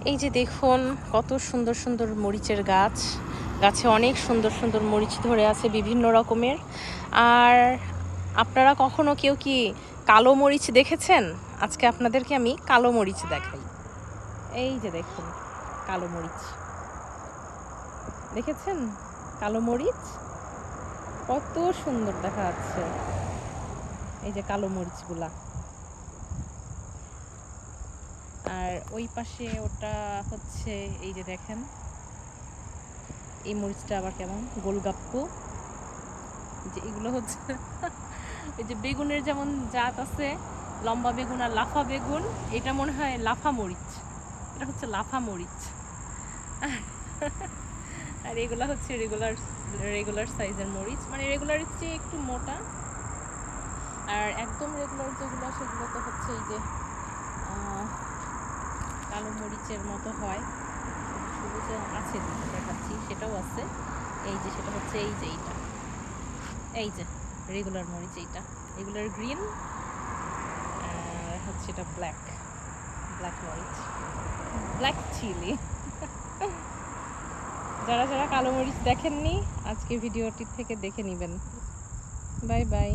এই যে দেখুন কত সুন্দর সুন্দর মরিচের গাছ, গাছে অনেক সুন্দর সুন্দর মরিচ ধরে আছে বিভিন্ন রকমের। আর আপনারা কখনো কেউ কি কালো মরিচ দেখেছেন? আজকে আপনাদেরকে আমি কালো মরিচ দেখাই। এই যে দেখুন কালো মরিচ, দেখেছেন কালো মরিচ কত সুন্দর দেখা যাচ্ছে। এই যে কালো মরিচগুলা, আর ওই পাশে ওটা হচ্ছে এই যে দেখেন এই মরিচটা আবার কেমন গোলগাপ্পু। যে এগুলো হচ্ছে এই যে বেগুনের যেমন জাত আছে, লম্বা বেগুন আর লাফা বেগুন, এটা মনে হয় লাফা মরিচ, এটা হচ্ছে লাফা মরিচ। আর এগুলো হচ্ছে রেগুলার রেগুলার সাইজের মরিচ, মানে রেগুলারের চেয়ে একটু মোটা। আর একদম রেগুলার যেগুলো সেগুলো তো হচ্ছে এই যে কালো মরিচের মতো হয়, সবুজ আছে দেখাচ্ছি, সেটাও আছে। এই যে সেটা হচ্ছে এই যে এইটা, এই যে রেগুলার মরিচ, এইটা রেগুলার গ্রিন, আর হচ্ছে এটা ব্ল্যাক, ব্ল্যাক মরিচ, ব্ল্যাক চিলি। যারা যারা কালো মরিচ দেখেননি আজকে ভিডিওটি থেকে দেখে নেবেন। Bye bye.